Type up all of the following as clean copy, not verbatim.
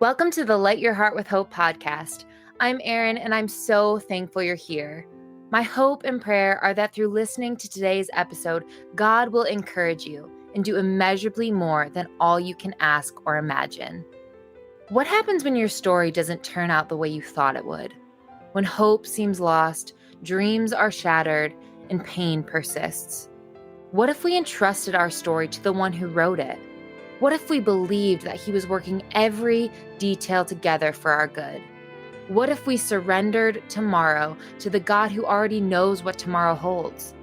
Welcome to the Light Your Heart with Hope podcast. I'm Erin, and I'm so thankful you're here. My hope and prayer are that through listening to today's episode, God will encourage you and do immeasurably more than all you can ask or imagine. What happens when your story doesn't turn out the way you thought it would? When hope seems lost, dreams are shattered, and pain persists? What if we entrusted our story to the one who wrote it? What if we believed that he was working every detail together for our good? What if we surrendered tomorrow to the God who already knows what tomorrow holds?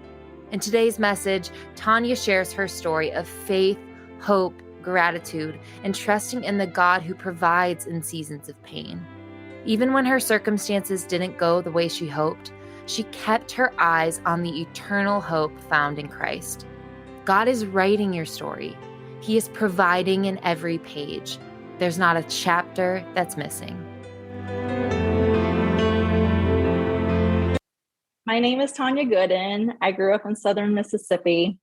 In today's message, Tonya shares her story of faith, hope, gratitude, and trusting in the God who provides in seasons of pain. Even when her circumstances didn't go the way she hoped, she kept her eyes on the eternal hope found in Christ. God is writing your story. He is providing in every page. There's not a chapter that's missing. My name is Tonya Gooden. I grew up in Southern Mississippi.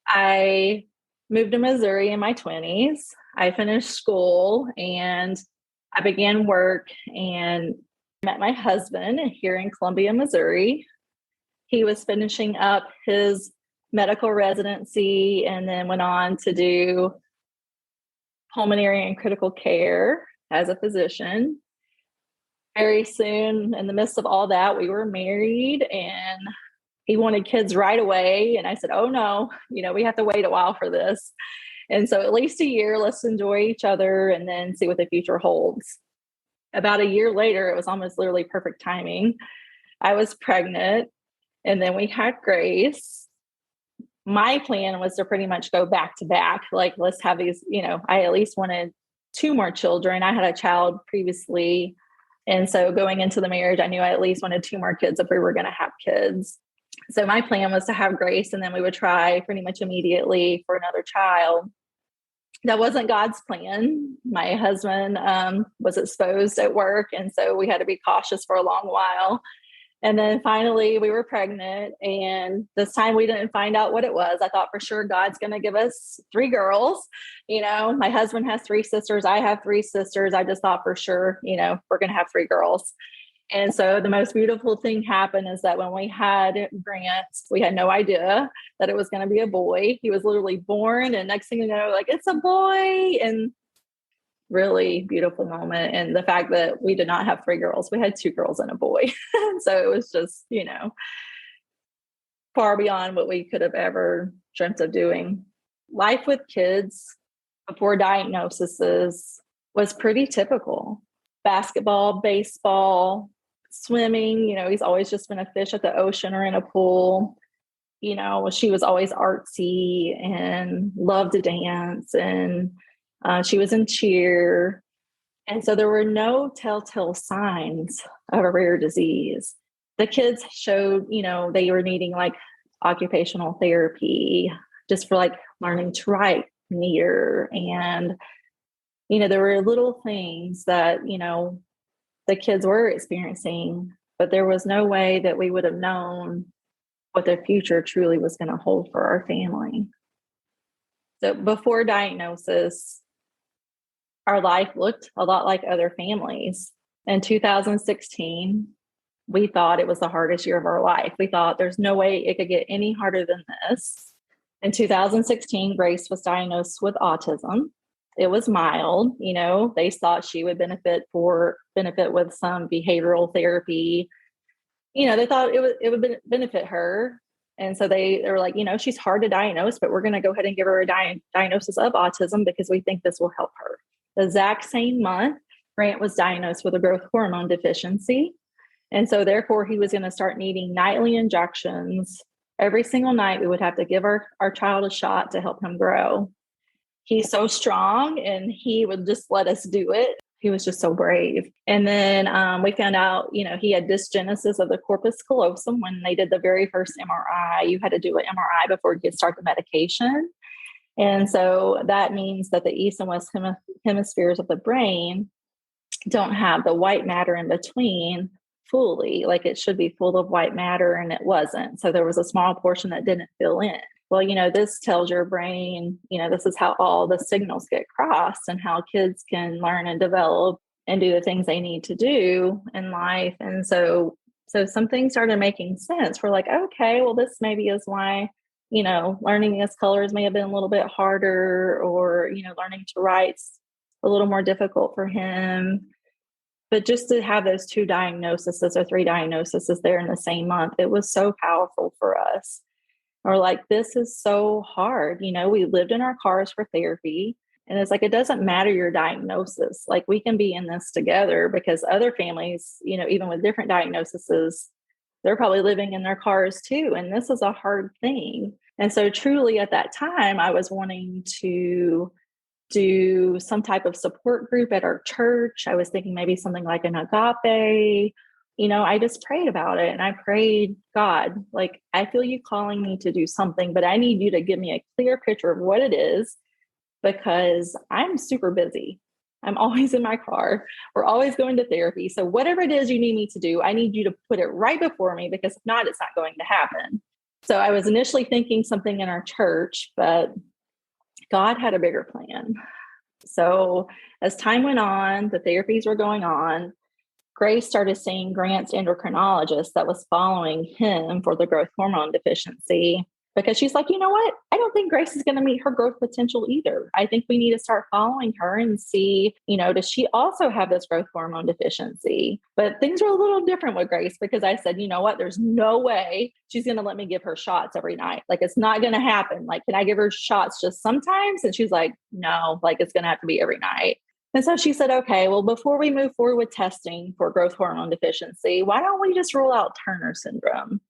I moved to Missouri in my 20s. I finished school and I began work and met my husband here in Columbia, Missouri. He was finishing up his medical residency and then went on to do pulmonary and critical care as a physician. Very soon, in the midst of all that, we were married and he wanted kids right away. And I said, oh no, we have to wait a while for this. And so at least a year, let's enjoy each other and then see what the future holds. About a year later, it was almost literally perfect timing. I was pregnant and then we had Grace. My plan was to pretty much go back to back. Like, let's have these, I at least wanted 2 more children. I had a child previously. And so going into the marriage, I knew I at least wanted 2 more kids if we were going to have kids. So my plan was to have Grace and then we would try pretty much immediately for another child. That wasn't God's plan. My husband was exposed at work. And so we had to be cautious for a long while. And then finally we were pregnant, and this time we didn't find out what it was. I thought for sure God's going to give us 3 girls. My husband has 3 sisters. I have 3 sisters. I just thought for sure, we're going to have 3 girls. And so the most beautiful thing happened is that when we had Grant, we had no idea that it was going to be a boy. He was literally born, and next thing you know, like, it's a boy. And really beautiful moment. And the fact that we did not have 3 girls, we had 2 girls and a boy. So it was just, far beyond what we could have ever dreamt of doing. Life with kids before diagnoses was pretty typical. Basketball, baseball, swimming, he's always just been a fish at the ocean or in a pool. She was always artsy and loved to dance, and she was in cheer. And so there were no telltale signs of a rare disease. The kids showed, they were needing like occupational therapy just for like learning to write neater. And, there were little things that, the kids were experiencing, but there was no way that we would have known what the future truly was going to hold for our family. So before diagnosis, our life looked a lot like other families. In 2016, we thought it was the hardest year of our life. We thought there's no way it could get any harder than this. In 2016, Grace was diagnosed with autism. It was mild. They thought she would benefit with some behavioral therapy. They thought it would benefit her. And so they were like, she's hard to diagnose, but we're going to go ahead and give her a diagnosis of autism because we think this will help her. The exact same month, Grant was diagnosed with a growth hormone deficiency. And so therefore, he was going to start needing nightly injections. Every single night, we would have to give our child a shot to help him grow. He's so strong, and he would just let us do it. He was just so brave. And then we found out, he had dysgenesis of the corpus callosum. When they did the very first MRI, you had to do an MRI before you could start the medication. And so that means that the east and west hemispheres of the brain don't have the white matter in between fully. Like, it should be full of white matter, and it wasn't. So there was a small portion that didn't fill in. well, this tells your brain, this is how all the signals get crossed and how kids can learn and develop and do the things they need to do in life. And so some things started making sense. We're like, okay, well, this maybe is why, learning these colors may have been a little bit harder, or, learning to write's a little more difficult for him. But just to have those 2 diagnoses or 3 diagnoses there in the same month, it was so powerful for us. We're like, this is so hard. We lived in our cars for therapy. And it's like, it doesn't matter your diagnosis. Like, we can be in this together, because other families, even with different diagnoses, they're probably living in their cars too. And this is a hard thing. And so truly at that time, I was wanting to do some type of support group at our church. I was thinking maybe something like an agape. I just prayed about it, and I prayed, God, like, I feel you calling me to do something, but I need you to give me a clear picture of what it is, because I'm super busy. I'm always in my car. We're always going to therapy. So whatever it is you need me to do, I need you to put it right before me, because if not, it's not going to happen. So I was initially thinking something in our church, but God had a bigger plan. So as time went on, the therapies were going on. Grace started seeing Grant's endocrinologist that was following him for the growth hormone deficiency, because she's like, you know what? I don't think Grace is going to meet her growth potential either. I think we need to start following her and see, does she also have this growth hormone deficiency? But things are a little different with Grace, because I said, you know what? There's no way she's going to let me give her shots every night. Like, it's not going to happen. Like, can I give her shots just sometimes? And she's like, no, like, it's going to have to be every night. And so she said, okay, well, before we move forward with testing for growth hormone deficiency, why don't we just rule out Turner syndrome?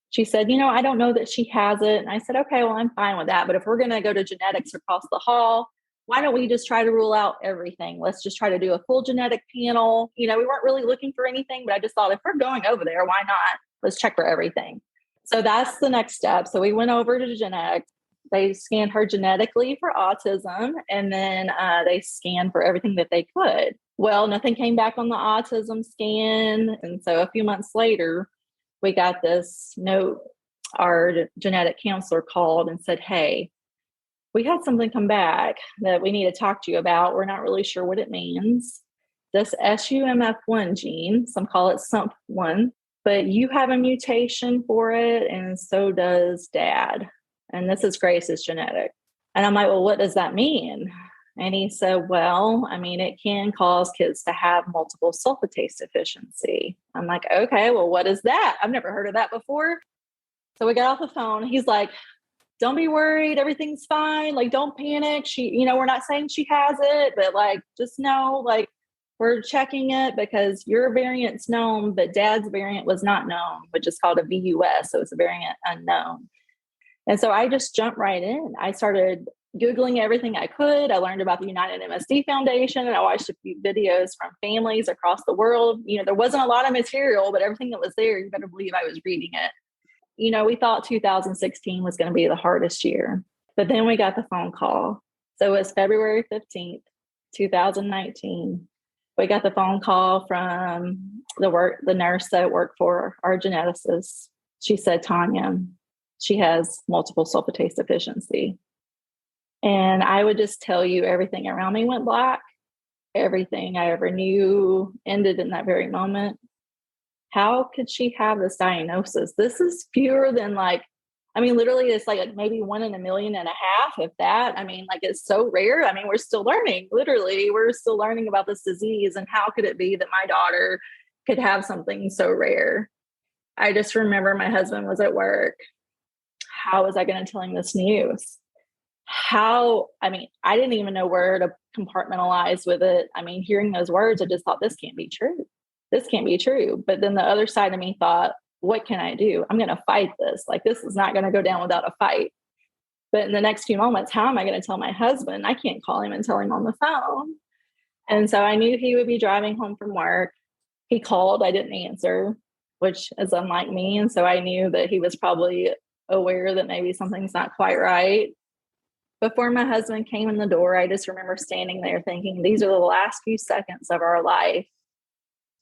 She said, I don't know that she has it. And I said, okay, well, I'm fine with that. But if we're going to go to genetics across the hall, why don't we just try to rule out everything? Let's just try to do a full genetic panel. We weren't really looking for anything, but I just thought, if we're going over there, why not? Let's check for everything. So that's the next step. So we went over to genetics. They scanned her genetically for autism, and then they scanned for everything that they could. Well, nothing came back on the autism scan. And so a few months later, we got this note. Our genetic counselor called and said, hey, we had something come back that we need to talk to you about. We're not really sure what it means. This SUMF1 gene, some call it SUMP1, but you have a mutation for it, and so does Dad. And this is Grace's genetic. And I'm like, well, what does that mean? And he said, well, I mean, it can cause kids to have multiple sulfatase deficiency. I'm like, okay, well, what is that? I've never heard of that before. So we got off the phone. He's like, don't be worried. Everything's fine. Like, don't panic. We're not saying she has it, but like, just know, like, we're checking it because your variant's known, but Dad's variant was not known, which is called a VUS. So it's a variant unknown. And so I just jumped right in. I started Googling everything I could. I learned about the United MSD Foundation, and I watched a few videos from families across the world. There wasn't a lot of material, but everything that was there, you better believe I was reading it. We thought 2016 was going to be the hardest year, but then we got the phone call. So it's February 15th, 2019. We got the phone call from the nurse that worked for our geneticist. She said, Tonya, she has multiple sulfatase deficiency. And I would just tell you, everything around me went black. Everything I ever knew ended in that very moment. How could she have this diagnosis? This is fewer than literally it's like maybe 1 in 1.5 million, if that. It's so rare. We're still learning. Literally, we're still learning about this disease. And how could it be that my daughter could have something so rare? I just remember my husband was at work. How was I going to tell him this news? I didn't even know where to compartmentalize with it. Hearing those words, I just thought, this can't be true. This can't be true. But then the other side of me thought, what can I do? I'm going to fight this. Like, this is not going to go down without a fight. But in the next few moments, how am I going to tell my husband? I can't call him and tell him on the phone. And so I knew he would be driving home from work. He called, I didn't answer, which is unlike me. And so I knew that he was probably aware that maybe something's not quite right. Before my husband came in the door, I just remember standing there thinking, these are the last few seconds of our life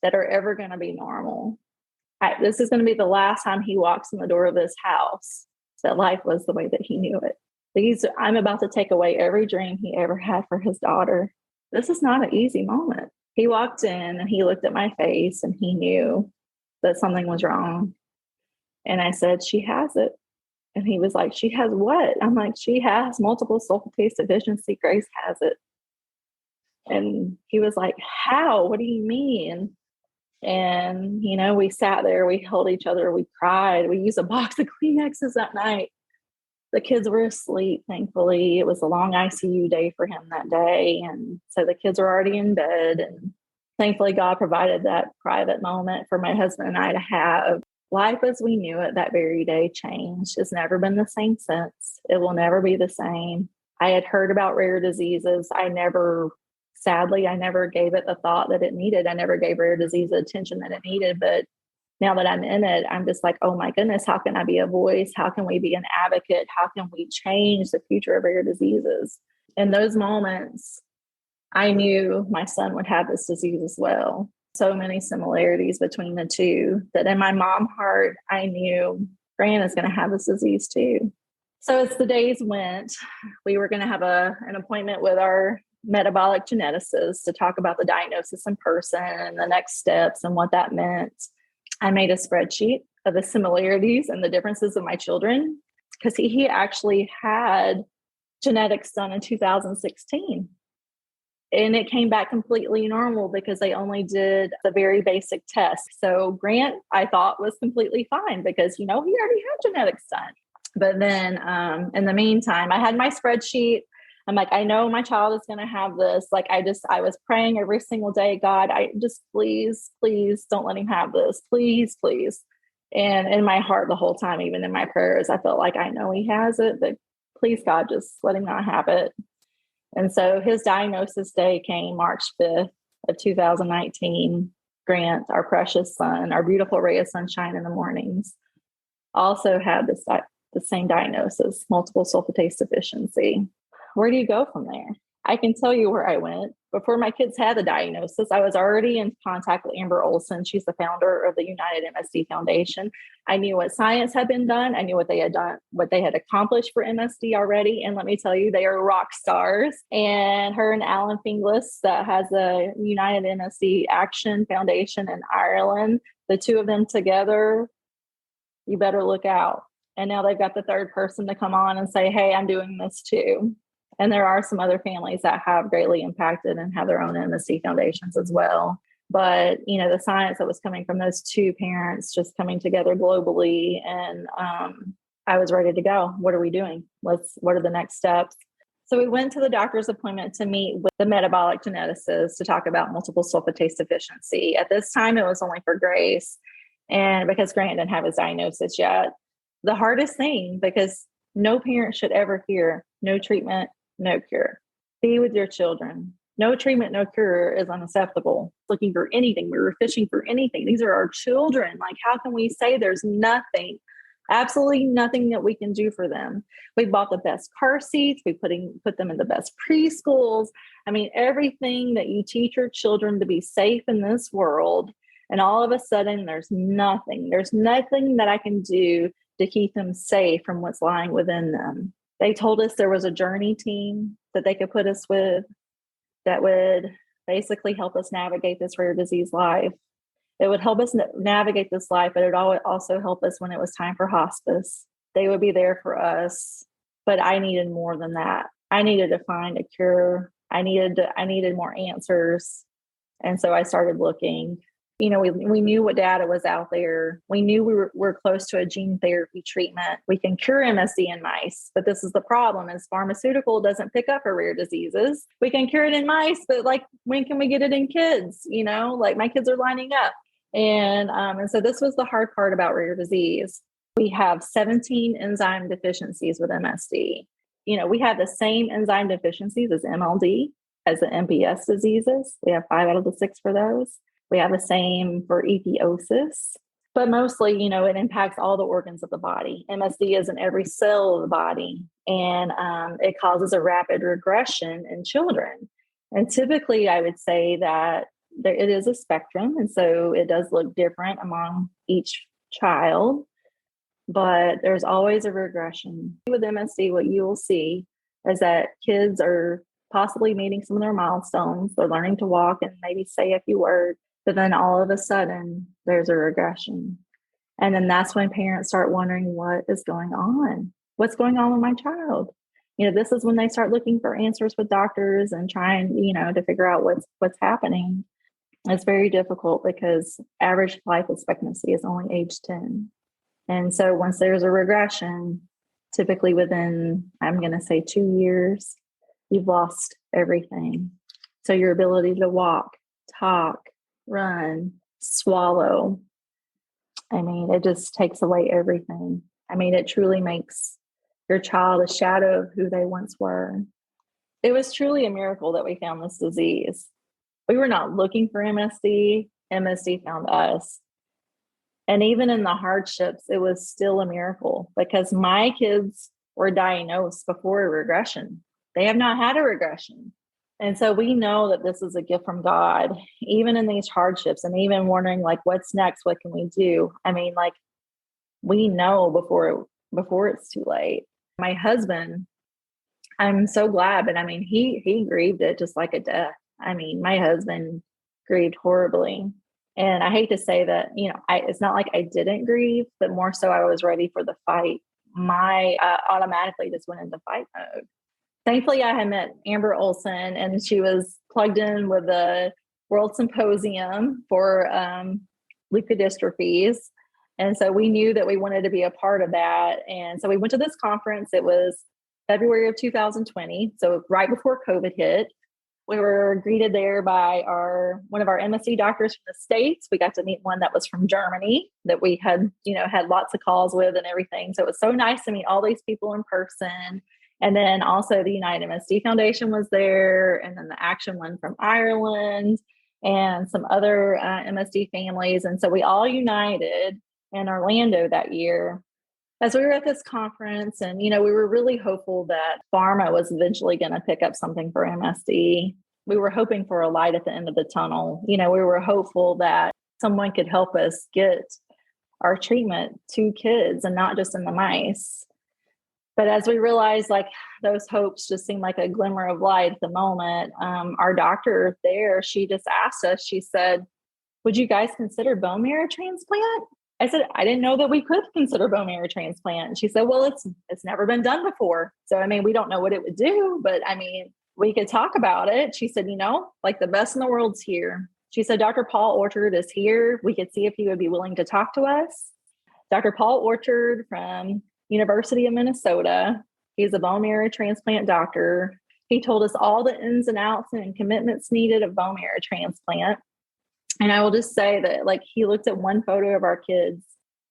that are ever going to be normal. This is going to be the last time he walks in the door of this house. that life was the way that he knew it. I'm about to take away every dream he ever had for his daughter. This is not an easy moment. He walked in and he looked at my face and he knew that something was wrong. And I said, she has it. And he was like, she has what? I'm like, she has multiple sulfatase deficiency. Grace has it. And he was like, how? What do you mean? And, we sat there, we held each other, we cried, we used a box of Kleenexes that night. The kids were asleep, thankfully. It was a long ICU day for him that day. And so the kids were already in bed. And thankfully, God provided that private moment for my husband and I to have. Life as we knew it that very day changed. It's never been the same since. It will never be the same. I had heard about rare diseases. Sadly, I never gave it the thought that it needed. I never gave rare disease the attention that it needed. But now that I'm in it, I'm just like, oh my goodness, how can I be a voice? How can we be an advocate? How can we change the future of rare diseases? In those moments, I knew my son would have this disease as well. So many similarities between the two that in my mom heart, I knew Grant is going to have this disease too. So as the days went, we were going to have an appointment with our metabolic geneticist to talk about the diagnosis in person and the next steps and what that meant. I made a spreadsheet of the similarities and the differences of my children because he actually had genetics done in 2016. And it came back completely normal because they only did the very basic test. So Grant, I thought, was completely fine because, he already had genetics done. But then in the meantime, I had my spreadsheet. I'm like, I know my child is going to have this. Like, I was praying every single day, God, I just, please don't let him have this. Please. And in my heart the whole time, even in my prayers, I felt like I know he has it, but please, God, just let him not have it. And so his diagnosis day came March 5th of 2019. Grant, our precious son, our beautiful ray of sunshine in the mornings, also had the same diagnosis, multiple sulfatase deficiency. Where do you go from there? I can tell you where I went. Before my kids had the diagnosis, I was already in contact with Amber Olson. She's the founder of the United MSD Foundation. I knew what science had been done. I knew what they had done, what they had accomplished for MSD already. And let me tell you, they are rock stars. And her and Alan Finglas, that has the United MSD Action Foundation in Ireland, the two of them together, you better look out. And now they've got the third person to come on and say, hey, I'm doing this too. And there are some other families that have greatly impacted and have their own MSD foundations as well. But, the science that was coming from those two parents just coming together globally. And I was ready to go. What are we doing? What are the next steps? So we went to the doctor's appointment to meet with the metabolic geneticist to talk about multiple sulfatase deficiency. At this time, it was only for Grace. And because Grant didn't have his diagnosis yet, the hardest thing, because no parent should ever hear no treatment, no cure. Be with your children. No treatment, no cure is unacceptable. Looking for anything. We were fishing for anything. These are our children. Like, how can we say there's nothing, absolutely nothing that we can do for them? We bought the best car seats. We put them in the best preschools. I mean, everything that you teach your children to be safe in this world. And all of a sudden, there's nothing that I can do to keep them safe from what's lying within them. They told us there was a journey team that they could put us with that would basically help us navigate this rare disease life. It would help us navigate this life, but it would also help us when it was time for hospice. They would be there for us, but I needed more than that. I needed to find a cure. I needed more answers. And so I started looking. We knew what data was out there. We knew we're close to a gene therapy treatment. We can cure MSD in mice, but this is the problem: is pharmaceutical doesn't pick up for rare diseases. We can cure it in mice, but when can we get it in kids? My kids are lining up, and so this was the hard part about rare disease. We have 17 enzyme deficiencies with MSD. We have the same enzyme deficiencies as MLD, as the MPS diseases. We have 5 out of the 6 for those. We have the same for ethiosis, but mostly, it impacts all the organs of the body. MSD is in every cell of the body, and it causes a rapid regression in children. And typically, I would say that it is a spectrum, and so it does look different among each child. but there's always a regression. With MSD, what you will see is that kids are possibly meeting some of their milestones. They're learning to walk and maybe say a few words, but then all of a sudden there's a regression. And then that's when parents start wondering, what is going on? What's going on with my child? This is when they start looking for answers with doctors and trying, to figure out what's happening. It's very difficult because average life expectancy is only age 10. And so once there's a regression, typically within, I'm going to say 2 years, you've lost everything. So your ability to walk, talk, run, swallow, it just takes away everything. It truly makes your child a shadow of who they once were. It was truly a miracle that we found this disease. We were not looking for MSD. MSD found us. And even in the hardships, it was still a miracle because my kids were diagnosed before a regression. They have not had a regression. And so we know that this is a gift from God, even in these hardships and even wondering what's next? What can we do? We know before it's too late. My husband, I'm so glad, but he grieved it just like a death. My husband grieved horribly. And I hate to say that, it's not like I didn't grieve, but more so I was ready for the fight. My automatically just went into fight mode. Thankfully, I had met Amber Olson, and she was plugged in with the World Symposium for leukodystrophies. And so we knew that we wanted to be a part of that. And so we went to this conference. It was February of 2020. So right before COVID hit. We were greeted there by one of our MSD doctors from the States. We got to meet one that was from Germany that we had lots of calls with and everything. So it was so nice to meet all these people in person. And then also the United MSD Foundation was there. And then the Action one from Ireland and some other MSD families. And so we all united in Orlando that year. As we were at this conference, and, we were really hopeful that pharma was eventually going to pick up something for MSD. We were hoping for a light at the end of the tunnel. We were hopeful that someone could help us get our treatment to kids and not just in the mice. But as we realized, those hopes just seemed like a glimmer of light at the moment, our doctor there, she just asked us, she said, would you guys consider bone marrow transplant? I said, I didn't know that we could consider bone marrow transplant. And she said, well, it's never been done before. So, we don't know what it would do, but we could talk about it. She said, the best in the world's here. She said, Dr. Paul Orchard is here. We could see if he would be willing to talk to us. Dr. Paul Orchard from University of Minnesota. He's a bone marrow transplant doctor. He told us all the ins and outs and commitments needed of bone marrow transplant. And I will just say that he looked at one photo of our kids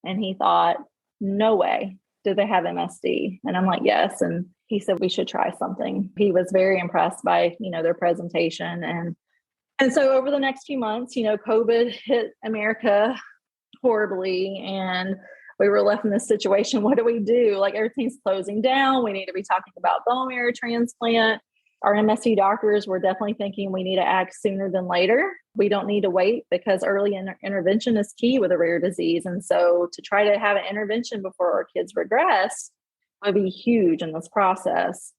and he thought, no way, do they have MSD? And I'm like, yes. And he said, we should try something. He was very impressed by, their presentation. And so over the next few months, COVID hit America horribly. And we were left in this situation. What do we do? Everything's closing down. We need to be talking about bone marrow transplant. Our MSD doctors were definitely thinking we need to act sooner than later. We don't need to wait because early intervention is key with a rare disease. And so to try to have an intervention before our kids regress would be huge in this process.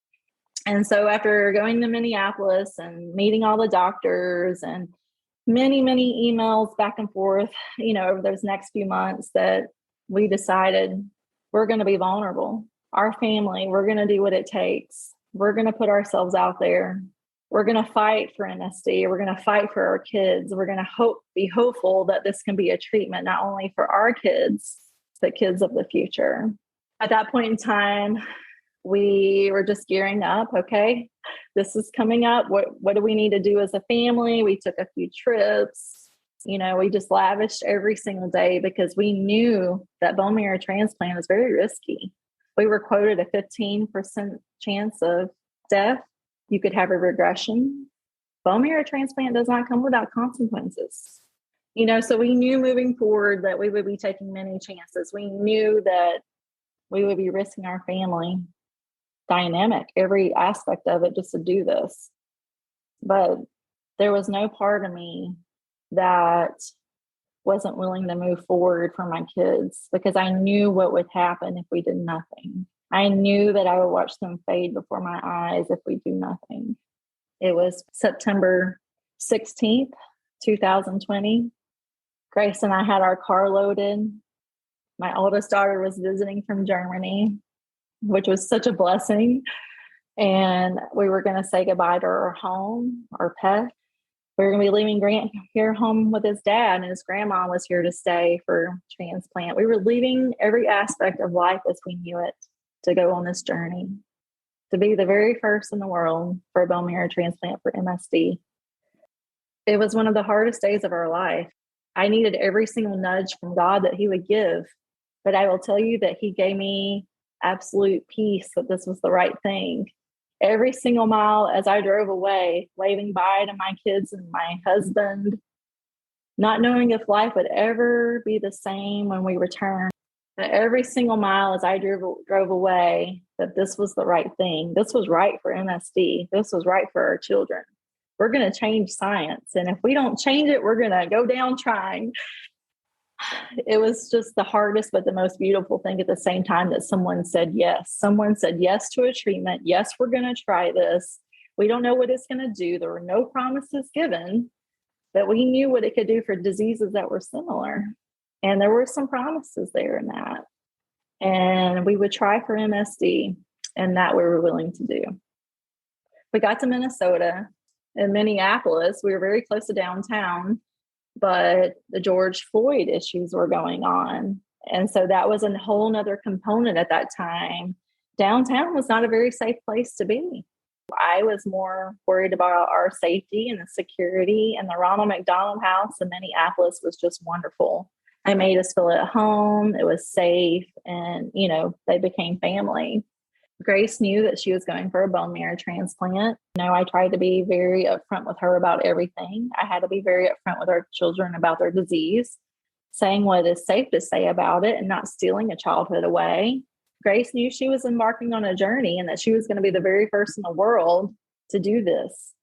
And so after going to Minneapolis and meeting all the doctors and many, many emails back and forth, over those next few months, that we decided we're going to be vulnerable. Our family, we're going to do what it takes. We're going to put ourselves out there. We're going to fight for MSD. We're going to fight for our kids. We're going to be hopeful that this can be a treatment, not only for our kids, but kids of the future. At that point in time, we were just gearing up. Okay, this is coming up. What do we need to do as a family? We took a few trips. We just lavished every single day because we knew that bone marrow transplant is very risky. We were quoted a 15% chance of death. You could have a regression. Bone marrow transplant does not come without consequences. So we knew moving forward that we would be taking many chances. We knew that we would be risking our family dynamic, every aspect of it, just to do this. But there was no part of me that wasn't willing to move forward for my kids because I knew what would happen if we did nothing. I knew that I would watch them fade before my eyes if we do nothing. It was September 16th, 2020. Grace and I had our car loaded. My oldest daughter was visiting from Germany, which was such a blessing. And we were going to say goodbye to our home, our pet. We were going to be leaving Grant here home with his dad, and his grandma was here to stay for transplant. We were leaving every aspect of life as we knew it to go on this journey, to be the very first in the world for a bone marrow transplant for MSD. It was one of the hardest days of our life. I needed every single nudge from God that he would give, but I will tell you that he gave me absolute peace that this was the right thing. Every single mile as I drove away, waving bye to my kids and my husband, not knowing if life would ever be the same when we returned. But every single mile as I drove away, that this was the right thing. This was right for MSD. This was right for our children. We're going to change science. And if we don't change it, we're going to go down trying. It was just the hardest, but the most beautiful thing at the same time that someone said yes. Someone said yes to a treatment. Yes, we're going to try this. We don't know what it's going to do. There were no promises given, but we knew what it could do for diseases that were similar. And there were some promises there in that. And we would try for MSD, and that we were willing to do. We got to Minnesota. In Minneapolis, we were very close to downtown, but the George Floyd issues were going on. And so that was a whole nother component at that time. Downtown was not a very safe place to be. I was more worried about our safety and the security, and the Ronald McDonald House in Minneapolis was just wonderful. They made us feel at home. It was safe, and, they became family. Grace knew that she was going for a bone marrow transplant. I tried to be very upfront with her about everything. I had to be very upfront with our children about their disease, saying what is safe to say about it and not stealing a childhood away. Grace knew she was embarking on a journey and that she was going to be the very first in the world to do this.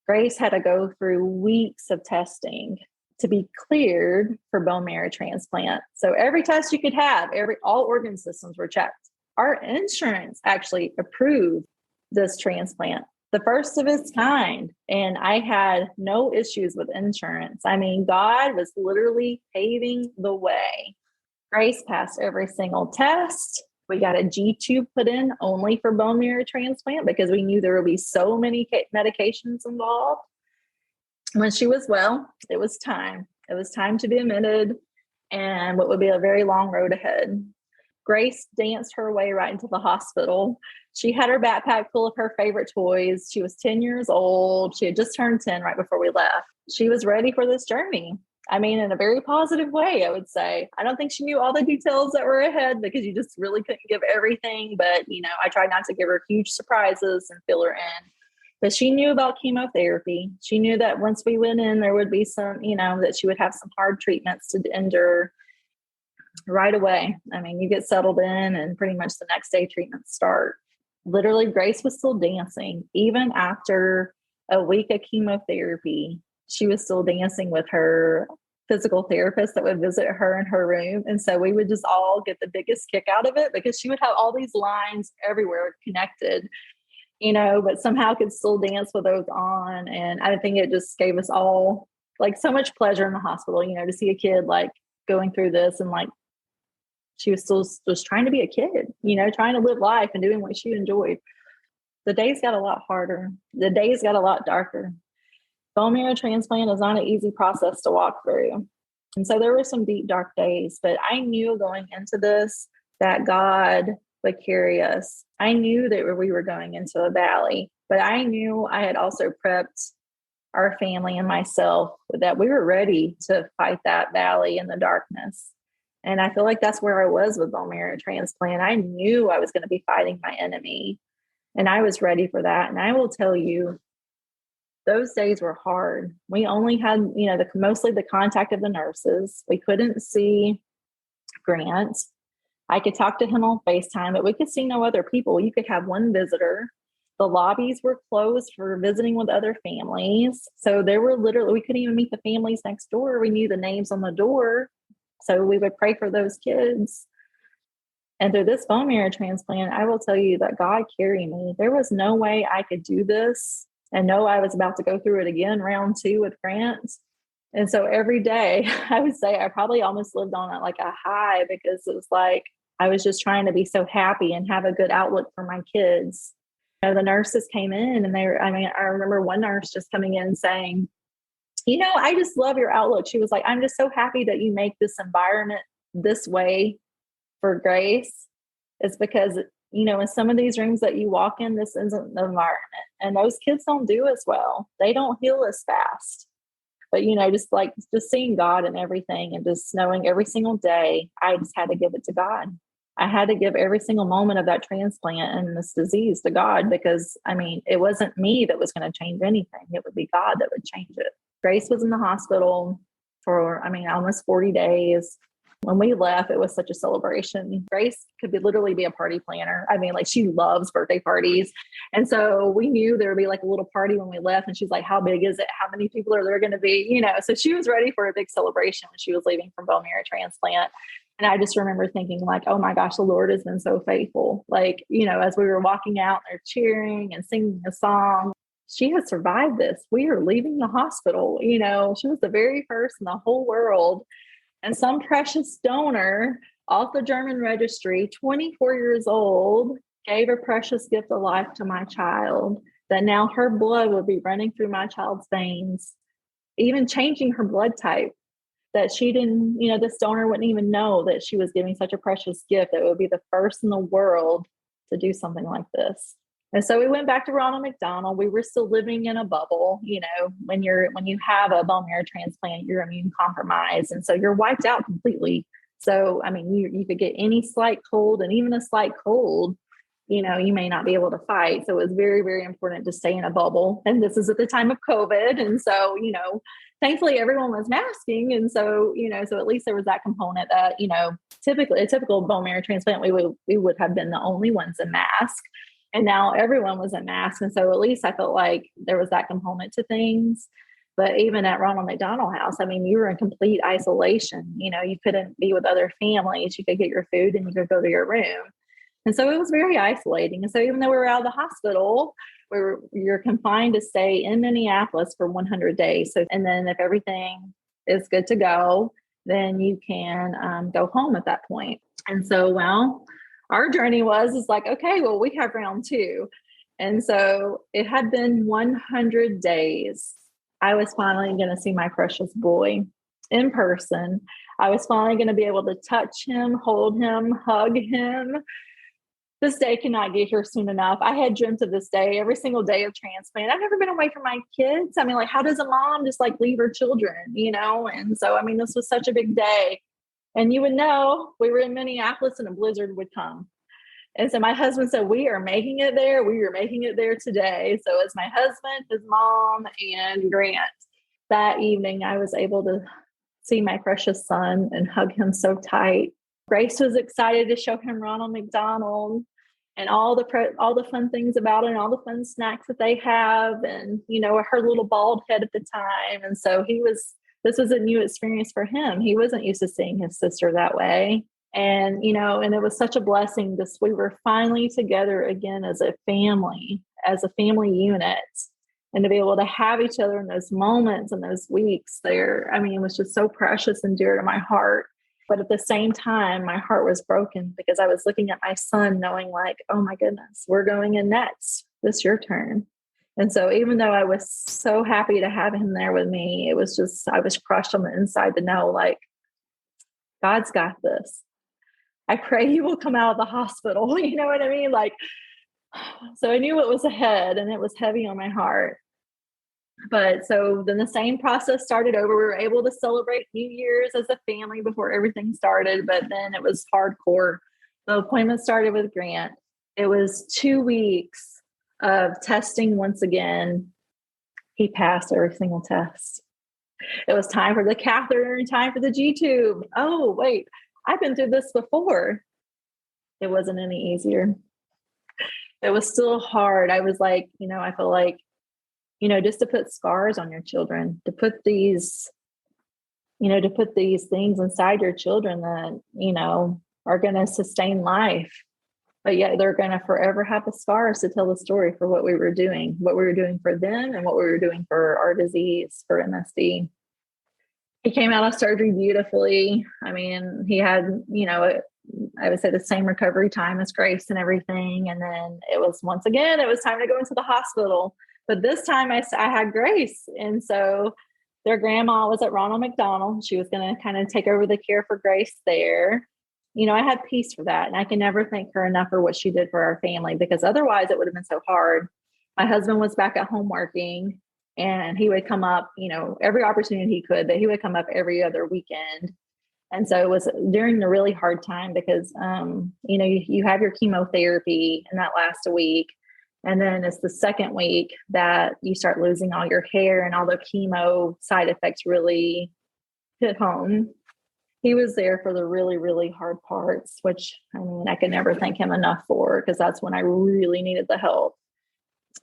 Grace had to go through weeks of testing to be cleared for bone marrow transplant. So every test you could have, all organ systems were checked. Our insurance actually approved this transplant, the first of its kind. And I had no issues with insurance. I mean, God was literally paving the way. Grace passed every single test. We got a G-tube put in only for bone marrow transplant because we knew there would be so many medications involved. When she was well, it was time. It was time to be admitted, and what would be a very long road ahead. Grace danced her way right into the hospital. She had her backpack full of her favorite toys. She was 10 years old. She had just turned 10 right before we left. She was ready for this journey. I mean, in a very positive way, I would say. I don't think she knew all the details that were ahead because you just really couldn't give everything. But, I tried not to give her huge surprises and fill her in. But she knew about chemotherapy. She knew that once we went in, there would be some, that she would have some hard treatments to endure right away. I mean, you get settled in and pretty much the next day treatments start. Literally, Grace was still dancing. Even after a week of chemotherapy, she was still dancing with her physical therapist that would visit her in her room. And so we would just all get the biggest kick out of it because she would have all these lines everywhere connected, but somehow could still dance with those on. And I think it just gave us all so much pleasure in the hospital, to see a kid going through this and she was still just trying to be a kid, trying to live life and doing what she enjoyed. The days got a lot harder. The days got a lot darker. Bone marrow transplant is not an easy process to walk through. And so there were some deep, dark days, but I knew going into this that God would carry us. I knew that we were going into a valley, but I knew I had also prepped our family and myself that we were ready to fight that valley in the darkness. And I feel like that's where I was with bone marrow transplant. I knew I was going to be fighting my enemy, and I was ready for that. And I will tell you, those days were hard. We only had, mostly the contact of the nurses. We couldn't see Grant. I could talk to him on FaceTime, but we could see no other people. You could have one visitor, The lobbies were closed for visiting with other families. So there were literally, we couldn't even meet the families next door. We knew the names on the door. So we would pray for those kids. And through this bone marrow transplant, I will tell you that God carried me. There was no way I could do this and know I was about to go through it again, round 2 with Grant. And so every day, I would say I probably almost lived on it like a high, because it was like I was just trying to be so happy and have a good outlook for my kids. The nurses came in and I remember one nurse just coming in saying, I just love your outlook. She was like, I'm just so happy that you make this environment this way for Grace. It's because, in some of these rooms that you walk in, this isn't the environment. And those kids don't do as well. They don't heal as fast. But, just seeing God and everything, and just knowing every single day, I just had to give it to God. I had to give every single moment of that transplant and this disease to God, because, it wasn't me that was going to change anything. It would be God that would change it. Grace was in the hospital for, almost 40 days. When we left, it was such a celebration. Grace could literally be a party planner. She loves birthday parties. And so we knew there would be like a little party when we left. And she's like, how big is it? How many people are there going to be? So she was ready for a big celebration when she was leaving from bone marrow transplant. And I just remember thinking like, oh my gosh, the Lord has been so faithful. As we were walking out, they're cheering and singing a song. She has survived this. We are leaving the hospital. She was the very first in the whole world. And some precious donor off the German registry, 24 years old, gave a precious gift of life to my child, that now her blood would be running through my child's veins, even changing her blood type, that she didn't, this donor wouldn't even know that she was giving such a precious gift that would be the first in the world to do something like this. And so we went back to Ronald McDonald. We were still living in a bubble. When you have a bone marrow transplant, you're immune compromised. And so you're wiped out completely. So, you could get any slight cold, and even a slight cold, you may not be able to fight. So it was very, very important to stay in a bubble. And this is at the time of COVID. And so, thankfully everyone was masking. And so, so at least there was that component that, typically a typical bone marrow transplant, we would have been the only ones in mask. And now everyone was in mask. And so at least I felt like there was that component to things. But even at Ronald McDonald House, you were in complete isolation. You couldn't be with other families. You could get your food and you could go to your room. And so it was very isolating. And so even though we were out of the hospital, you're confined to stay in Minneapolis for 100 days. So, and then if everything is good to go, then you can go home at that point. And so, our journey is like, okay, well, we have round 2. And so it had been 100 days. I was finally going to see my precious boy in person. I was finally going to be able to touch him, hold him, hug him. This day cannot get here soon enough. I had dreamt of this day every single day of transplant. I've never been away from my kids. How does a mom just leave her children, And so, this was such a big day. And you would know we were in Minneapolis and a blizzard would come. And so my husband said, we are making it there. We are making it there today. So it's my husband, his mom, and Grant. That evening, I was able to see my precious son and hug him so tight. Grace was excited to show him Ronald McDonald and all the fun things about it, and all the fun snacks that they have, and, her little bald head at the time. And so this was a new experience for him. He wasn't used to seeing his sister that way. And, and it was such a blessing. We were finally together again as a family unit, and to be able to have each other in those moments and those weeks there. It was just so precious and dear to my heart. But at the same time, my heart was broken because I was looking at my son knowing oh my goodness, we're going in next. It's your turn. And so even though I was so happy to have him there with me, I was crushed on the inside to know God's got this. I pray he will come out of the hospital. You know what I mean? So I knew what was ahead, and it was heavy on my heart. But so then the same process started over. We were able to celebrate New Year's as a family before everything started, but then it was hardcore. The appointment started with Grant. It was 2 weeks of testing once again. He passed every single test. It was time for the catheter and time for the G-tube. Oh, wait, I've been through this before. It wasn't any easier. it was still hard. I was like, I feel like, just to put scars on your children, to put these things inside your children that, are going to sustain life. But yet they're going to forever have the scars to tell the story for what we were doing for them and what we were doing for our disease, for MSD. He came out of surgery beautifully. I mean, he had, I would say the same recovery time as Grace and everything. And then it was time to go into the hospital. But this time I had Grace. And so their grandma was at Ronald McDonald. She was going to kind of take over the care for Grace there. I had peace for that. And I can never thank her enough for what she did for our family, because otherwise it would have been so hard. My husband was back at home working, and he would come up, every opportunity he could, but he would come up every other weekend. And so it was during the really hard time because, you have your chemotherapy and that lasts a week. And then it's the second week that you start losing all your hair, and all the chemo side effects really hit home. He was there for the really, really hard parts, which I could never thank him enough for, because that's when I really needed the help.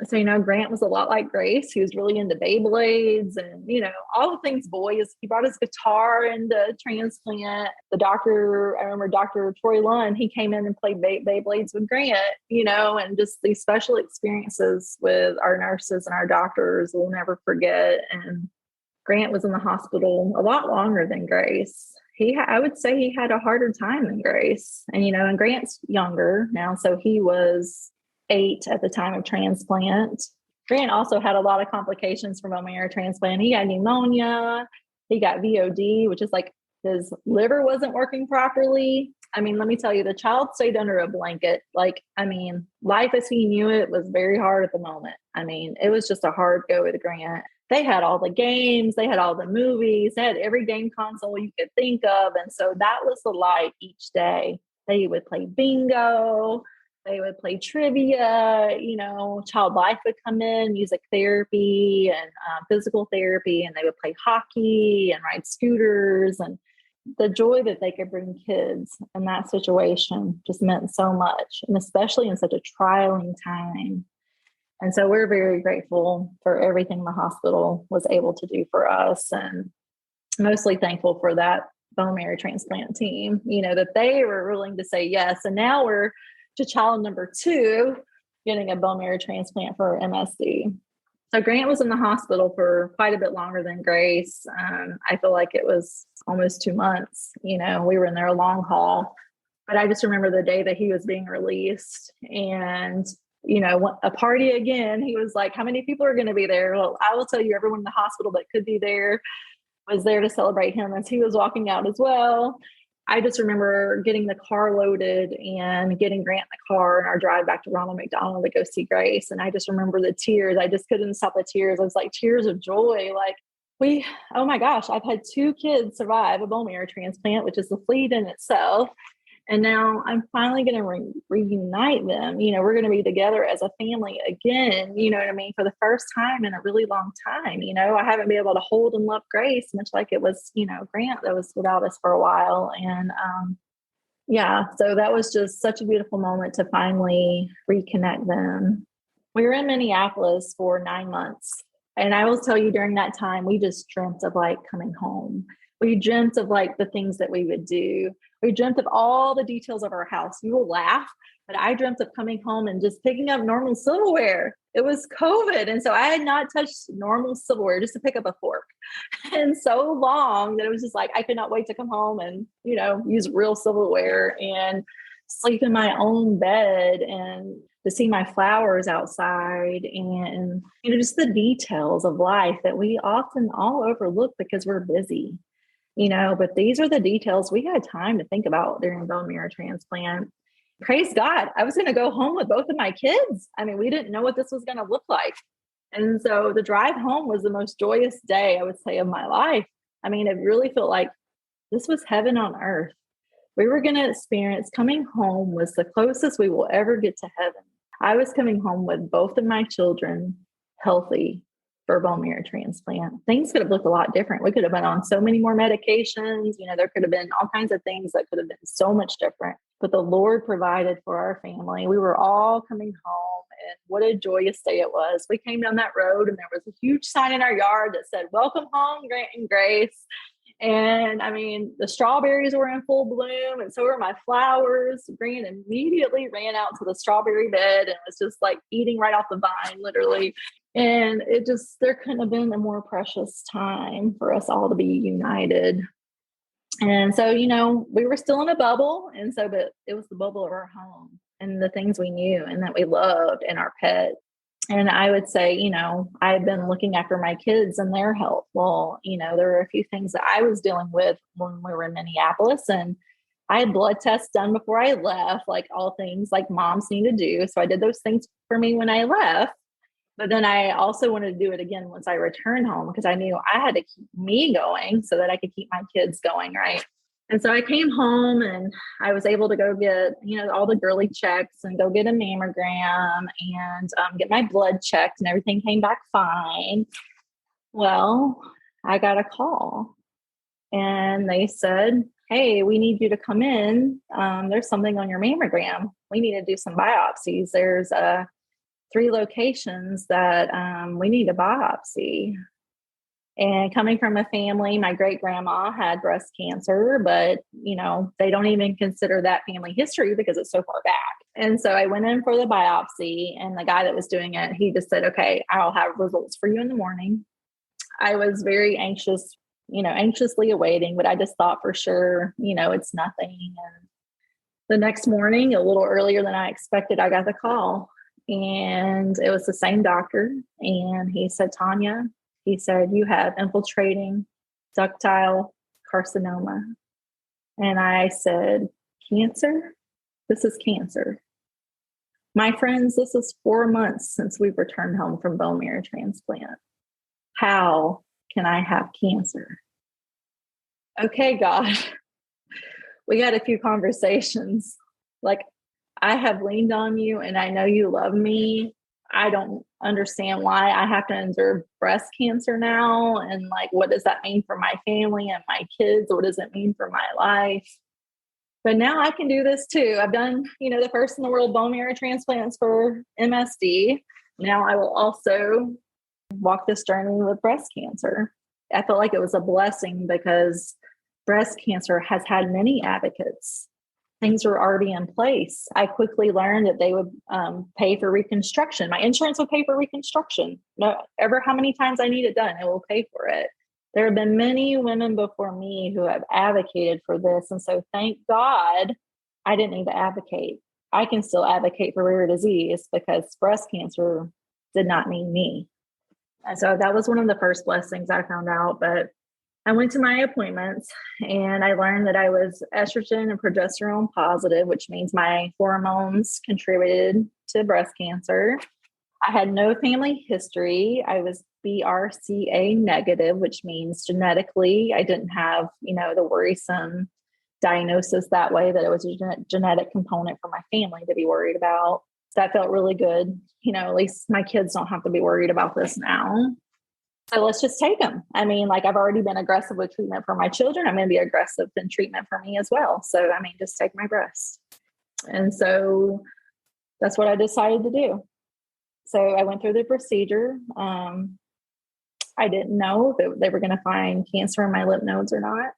So, Grant was a lot like Grace. He was really into Beyblades and, all the things boys. He brought his guitar into transplant. I remember Dr. Troy Lund, he came in and played Beyblades with Grant, and just these special experiences with our nurses and our doctors we'll never forget. And Grant was in the hospital a lot longer than Grace. I would say he had a harder time than Grace. And, and Grant's younger now, so he was 8 at the time of transplant. Grant also had a lot of complications from bone marrow transplant. He had pneumonia. He got VOD, which is like his liver wasn't working properly. Let me tell you, the child stayed under a blanket. Life as he knew it was very hard at the moment. It was just a hard go with Grant. They had all the games, they had all the movies, they had every game console you could think of. And so that was the light each day. They would play bingo, they would play trivia, child life would come in, music therapy and physical therapy, and they would play hockey and ride scooters. And the joy that they could bring kids in that situation just meant so much, and especially in such a trying time. And so we're very grateful for everything the hospital was able to do for us, and mostly thankful for that bone marrow transplant team, that they were willing to say yes. And now we're to child number 2 getting a bone marrow transplant for MSD. So Grant was in the hospital for quite a bit longer than Grace. I feel like it was almost 2 months. We were in there a long haul. But I just remember the day that he was being released, and a party again. He was like, how many people are going to be there? Well, I will tell you, everyone in the hospital that could be there was there to celebrate him as he was walking out as well. I just remember getting the car loaded and getting Grant in the car and our drive back to Ronald McDonald to go see Grace. And I just remember the tears. I just couldn't stop the tears. I was like, tears of joy. Like, oh my gosh, I've had 2 kids survive a bone marrow transplant, which is a feat in itself. And now I'm finally going to reunite them. We're going to be together as a family again, for the first time in a really long time. I haven't been able to hold and love Grace, much like it was, Grant that was without us for a while. And so that was just such a beautiful moment to finally reconnect them. We were in Minneapolis for 9 months. And I will tell you, during that time, we just dreamt of coming home. We dreamt of the things that we would do. We dreamt of all the details of our house. You will laugh, but I dreamt of coming home and just picking up normal silverware. It was COVID. And so I had not touched normal silverware just to pick up a fork and so long that it was just I could not wait to come home and, use real silverware and sleep in my own bed and to see my flowers outside and, just the details of life that we often all overlook because we're busy. But these are the details we had time to think about during bone marrow transplant. Praise God, I was going to go home with both of my kids. We didn't know what this was going to look like. And so the drive home was the most joyous day, I would say, of my life. It really felt like this was heaven on earth. We were going to experience coming home was the closest we will ever get to heaven. I was coming home with both of my children healthy for bone marrow transplant. Things could have looked a lot different. We could have been on so many more medications. There could have been all kinds of things that could have been so much different. But the Lord provided for our family. We were all coming home. what a joyous day it was. We came down that road and there was a huge sign in our yard that said, "Welcome home, Grant and Grace." And I mean, the strawberries were in full bloom, and so were my flowers. Grant immediately ran out to the strawberry bed and was just like eating right off the vine, literally. And there couldn't have been a more precious time for us all to be united. And so, we were still in a bubble. And so, but it was the bubble of our home and the things we knew and that we loved and our pet. And I would say, I've been looking after my kids and their health. Well, there were a few things that I was dealing with when we were in Minneapolis, and I had blood tests done before I left, like all things like moms need to do. So I did those things for me when I left. But then I also wanted to do it again once I returned home because I knew I had to keep me going so that I could keep my kids going, right? And so I came home and I was able to go get, all the girly checks and go get a mammogram and get my blood checked, and everything came back fine. Well, I got a call and they said, "Hey, we need you to come in. There's something on your mammogram. We need to do some biopsies. There's 3 locations that we need a biopsy." And coming from a family, my great grandma had breast cancer, but they don't even consider that family history because it's so far back. And so I went in for the biopsy, and the guy that was doing it, he just said, "Okay, I'll have results for you in the morning." I was very anxious, anxiously awaiting, but I just thought for sure, it's nothing. And the next morning, a little earlier than I expected, I got the call. And it was the same doctor. And he said, "Tonya," he said, "you have infiltrating ductile carcinoma." And I said, "Cancer? This is cancer. My friends, this is 4 months since we've returned home from bone marrow transplant. How can I have cancer?" Okay, God, we had a few conversations. Like, I have leaned on you and I know you love me. I don't understand why I have to endure breast cancer now. And like, what does that mean for my family and my kids? What does it mean for my life? But now I can do this too. I've done, the first in the world bone marrow transplants for MSD. Now I will also walk this journey with breast cancer. I felt like it was a blessing because breast cancer has had many advocates. Things were already in place. I quickly learned that they would pay for reconstruction. My insurance would pay for reconstruction. No, ever how many times I need it done, it will pay for it. There have been many women before me who have advocated for this. And so thank God I didn't need to advocate. I can still advocate for rare disease because breast cancer did not need me. And so that was one of the first blessings I found out. But I went to my appointments and I learned that I was estrogen and progesterone positive, which means my hormones contributed to breast cancer. I had no family history. I was BRCA negative, which means genetically I didn't have, the worrisome diagnosis that way, that it was a genetic component for my family to be worried about. So that felt really good. At least my kids don't have to be worried about this now. So let's just take them. I mean, like I've already been aggressive with treatment for my children. I'm going to be aggressive in treatment for me as well. So, just take my breast. And so that's what I decided to do. So I went through the procedure. I didn't know if they were going to find cancer in my lymph nodes or not.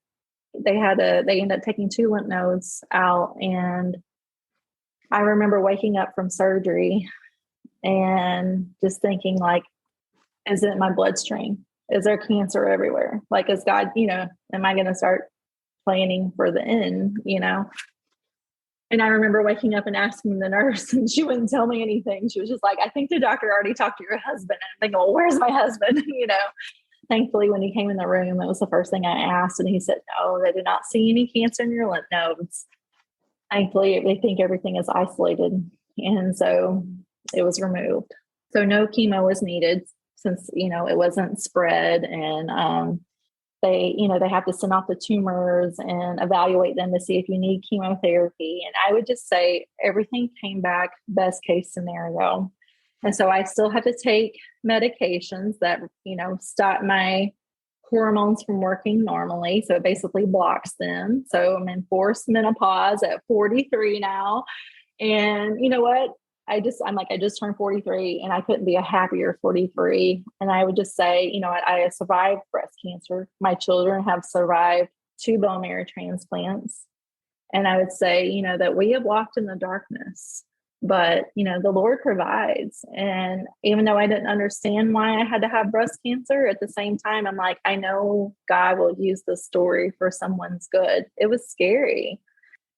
They ended up taking 2 lymph nodes out. And I remember waking up from surgery and just thinking like, is it in my bloodstream? Is there cancer everywhere? Like, is God, am I going to start planning for the end, And I remember waking up and asking the nurse, and she wouldn't tell me anything. She was just like, "I think the doctor already talked to your husband." And I'm thinking, well, where's my husband? Thankfully, when he came in the room, it was the first thing I asked. And he said, "No, they did not see any cancer in your lymph nodes. Thankfully, they think everything is isolated." And so it was removed. So no chemo was needed since, it wasn't spread. And they have to send off the tumors and evaluate them to see if you need chemotherapy. And I would just say everything came back best case scenario. And so I still have to take medications that, stop my hormones from working normally. So it basically blocks them. So I'm in forced menopause at 43 now. And you know what? I just turned 43 and I couldn't be a happier 43. And I would just say, I survived breast cancer. My children have survived 2 bone marrow transplants. And I would say, that we have walked in the darkness, but, the Lord provides. And even though I didn't understand why I had to have breast cancer, at the same time, I'm like, I know God will use this story for someone's good. It was scary.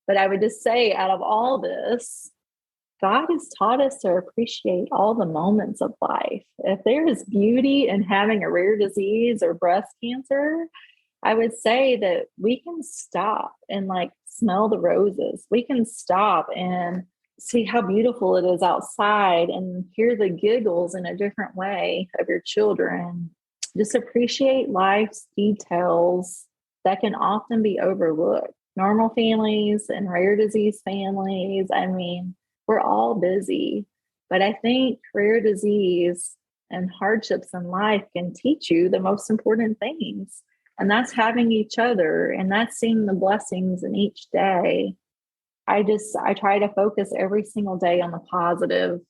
But I would just say, out of all this, God has taught us to appreciate all the moments of life. If there is beauty in having a rare disease or breast cancer, I would say that we can stop and smell the roses. We can stop and see how beautiful it is outside and hear the giggles in a different way of your children. Just appreciate life's details that can often be overlooked. Normal families and rare disease families, we're all busy, but I think rare disease and hardships in life can teach you the most important things. And that's having each other, and that's seeing the blessings in each day. I try to focus every single day on the positive.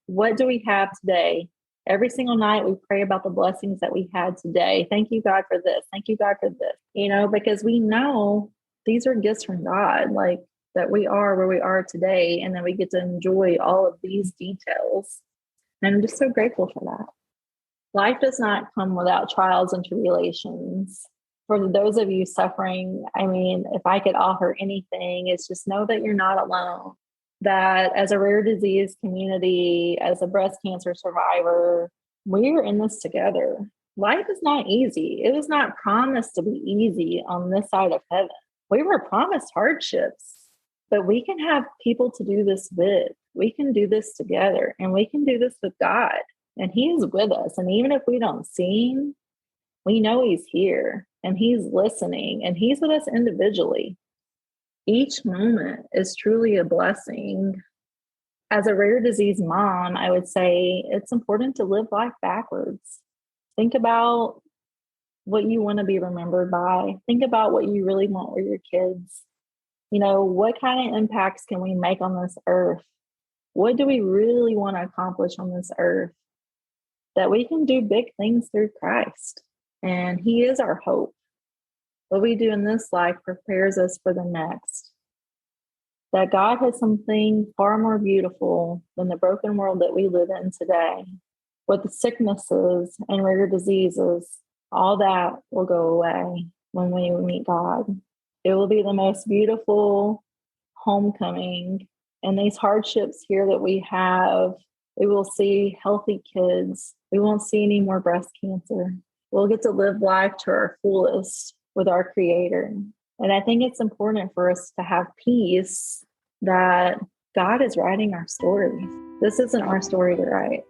What do we have today? Every single night we pray about the blessings that we had today. Thank you, God, for this. Thank you, God, for this. Because we know these are gifts from God. That we are where we are today, and then we get to enjoy all of these details. And I'm just so grateful for that. Life does not come without trials and tribulations. For those of you suffering, if I could offer anything, it's just know that you're not alone. That as a rare disease community, as a breast cancer survivor, we're in this together. Life is not easy. It was not promised to be easy on this side of heaven. We were promised hardships. But we can have people to do this with. We can do this together, and we can do this with God. And He is with us. And even if we don't see Him, we know He's here and He's listening, and He's with us individually. Each moment is truly a blessing. As a rare disease mom, I would say it's important to live life backwards. Think about what you want to be remembered by. Think about what you really want with your kids. What kind of impacts can we make on this earth? What do we really want to accomplish on this earth? That we can do big things through Christ. And He is our hope. What we do in this life prepares us for the next. That God has something far more beautiful than the broken world that we live in today. With the sicknesses and rare diseases, all that will go away when we meet God. It will be the most beautiful homecoming. And these hardships here that we have, we will see healthy kids. We won't see any more breast cancer. We'll get to live life to our fullest with our Creator. And I think it's important for us to have peace that God is writing our story. This isn't our story to write.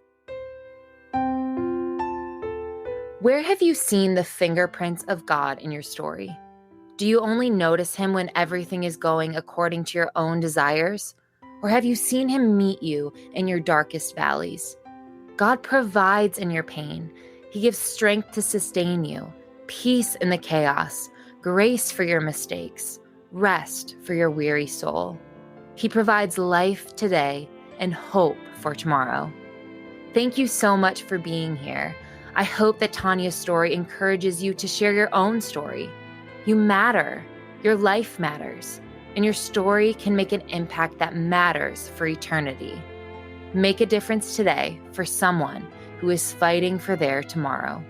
Where have you seen the fingerprints of God in your story? Do you only notice Him when everything is going according to your own desires? Or have you seen Him meet you in your darkest valleys? God provides in your pain. He gives strength to sustain you, peace in the chaos, grace for your mistakes, rest for your weary soul. He provides life today and hope for tomorrow. Thank you so much for being here. I hope that Tonya's story encourages you to share your own story. You matter. Your life matters. And your story can make an impact that matters for eternity. Make a difference today for someone who is fighting for their tomorrow.